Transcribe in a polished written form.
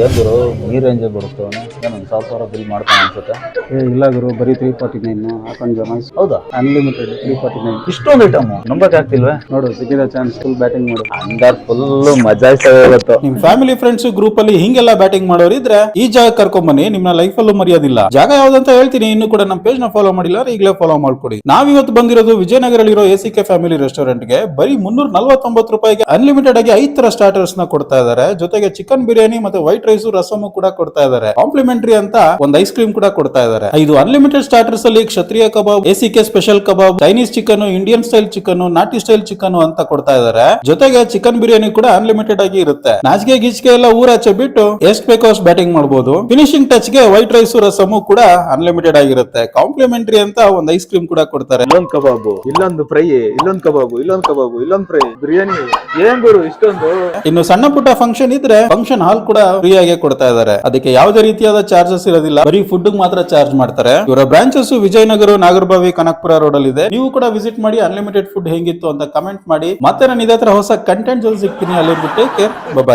ಏನ್ ಗುರು ಈ ರೇಂಜ್ ಬರುತ್ತೆ ಏನೊಂದು 1000 ಬಿಲ್ ಮಾಡ್ತಾನೆ ಅನ್ಸುತ್ತೆ. ಇಲ್ಲ ಗುರು, ಬರೀ 349 ಹಾಕೊಂಡು ಜನ. ಹೌದಾ, ಅನ್ಲಿಮಿಟೆಡ್ 349. ಇಷ್ಟೊಂದು ಐಟಮ್ ನಂಬಕ್ ಆಗ್ತಿಲ್ವೇ? ನೋಡು, ಸಿಕ್ಕಿದ ಚಾನ್ಸ್, ಫುಲ್ ಬ್ಯಾಟಿಂಗ್ ಮಾಡು. ಹಂಗಾರ್ ಫುಲ್ ಮಜಾಯಿಸ್ತವೆ ಇವತ್ತು. ನಿಮ್ ಫ್ಯಾಮಿಲಿ ಫ್ರೆಂಡ್ಸ್ ಗ್ರೂಪ್ ಅಲ್ಲಿ ಹಿಂಗೆಲ್ಲ ಬ್ಯಾಟಿಂಗ್ ಮಾಡೋರು ಇದ್ರೆ ಈ ಜಾಗ ಕರ್ಕೊಂಡ್ ಬನ್ನಿ, ನಿಮ್ನ ಲೈಫ್ ಅಲ್ಲೂ ಮರ್ಯಾದಿಲ್ಲ. ಜಾಗ ಯಾವ್ದಂತ ಹೇಳ್ತೀನಿ, ಇನ್ನು ಕೂಡ ನಮ್ಮ ಪೇಜ್ ನ ಫಾಲೋ ಮಾಡಿಲ್ಲ, ಈಗಲೇ ಫಾಲೋ ಮಾಡ್ಕೊಡಿ. ನಾವಿವತ್ತು ಬಂದಿರೋದು ವಿಜಯನಗರಲ್ಲಿರೋ ACK ಫ್ಯಾಮಿಲಿ ರೆಸ್ಟೋರೆಂಟ್ ಗೆ. ಬರೀ 349 ರೂಪಾಯಿಗೆ ಅನ್ಲಿಮಿಟೆಡ್ ಆಗಿ 5 ತರ ಸ್ಟಾರ್ಟರ್ಸ್ ನ ಕೊಡ್ತಾ ಇದಾರೆ. ಜೊತೆಗೆ ಚಿಕನ್ ಬಿರಿಯಾನಿ ಮತ್ತೆ ವೈಟ್ ರೈಸ್, ರಸಮ್ ಕೂಡ ಕೊಡ್ತಾ ಇದಾರೆ. ಕಾಂಪ್ಲಿಮೆಂಟರಿ ಅಂತ ಒಂದು ಐಸ್ ಕ್ರೀಮ್ ಕೂಡ ಕೊಡ್ತಾ ಇದಾರೆ. ಇದು ಅನ್ಲಿಮಿಟೆಡ್ ಸ್ಟಾರ್ಟರ್ಸ್ ಅಲ್ಲಿ Kshatriya kebab, ACK special kebab, Chinese chicken, Indian style chicken, ನಾಟಿ ಸ್ಟೈಲ್ ಚಿಕನ್ ಅಂತ ಕೊಡ್ತಾ ಇದಾರೆ. ಜೊತೆಗೆ ಚಿಕನ್ ಬಿರಿಯಾನಿ ಕೂಡ ಅನ್ಲಿಮಿಟೆಡ್ ಆಗಿ ಇರುತ್ತೆ. ನಾಚಿಕೆ ಗೀಚಿಕೆ ಎಲ್ಲ ಊರಾಚೆ ಬಿಟ್ಟು ಎಷ್ಟು ಬೇಕೋ ಅಷ್ಟು ಬ್ಯಾಟಿಂಗ್ ಮಾಡಬಹುದು. ಫಿನಿಶಿಂಗ್ ಟಚ್ ಗೆ ವೈಟ್ ರೈಸ್, ರಸಮ್ ಕೂಡ ಅನ್ಲಿಮಿಟೆಡ್ ಆಗಿರುತ್ತೆ. ಕಾಂಪ್ಲಿಮೆಂಟರಿ ಅಂತ ಒಂದು ಐಸ್ ಕ್ರೀಮ್ ಕೂಡ ಕೊಡ್ತಾರೆ. ಇಲ್ಲೊಂದು ಕಬಾಬು, ಇಲ್ಲೊಂದು ಫ್ರೈ, ಇಲ್ಲೊಂದು ಕಬಾಬು, ಇಲ್ಲೊಂದು ಕಬಾಬು, ಇಲ್ಲೊಂದು ಫ್ರೈ, ಬಿರಿಯಾನಿ. ಏನ್ ಗುರು ಇಷ್ಟೊಂದು? ಇನ್ನು ಸಣ್ಣ ಪುಟ್ಟ ಫಂಕ್ಷನ್ ಇದ್ರೆ ಫಂಕ್ಷನ್ ಹಾಲ್ ಕೂಡ ಫ್ರೀ ಆಗಿ ಕೊಡ್ತಾ ಇದಾರೆ. ಅದಕ್ಕೆ ಯಾವುದೇ ರೀತಿಯಾದ ಚಾರ್ಜಸ್ ಇರೋದಿಲ್ಲ, ಬರೀ ಫುಡ್ ಮಾತ್ರ ಚಾರ್ಜ್ ಮಾಡ್ತಾರೆ. ಇವರ ಬ್ರಾಂಚಸ್ ವಿಜಯನಗರ, ನಾಗರಬಾವಿ, ಕನಕಪುರ ರೋಡ್ ಅಲ್ಲಿ ಇದೆ. ನೀವು ಕೂಡ ವಿಸಿಟ್ ಮಾಡಿ ಅನ್ಲಿಮಿಟೆಡ್ ಫುಡ್ ಹೆಂಗಿತ್ತು ಅಂತ ಕಮೆಂಟ್ ಮಾಡಿ. ಮತ್ತೆ ನಾನು ಇದೇ ತರ ಹೊಸ ಕಂಟೆಂಟ್ ಜೊತೆ ಸಿಗ್ತೀನಿ. ಅಲ್ಲಿ ಟೇಕ್ ಕೇರ್, ಬೈ.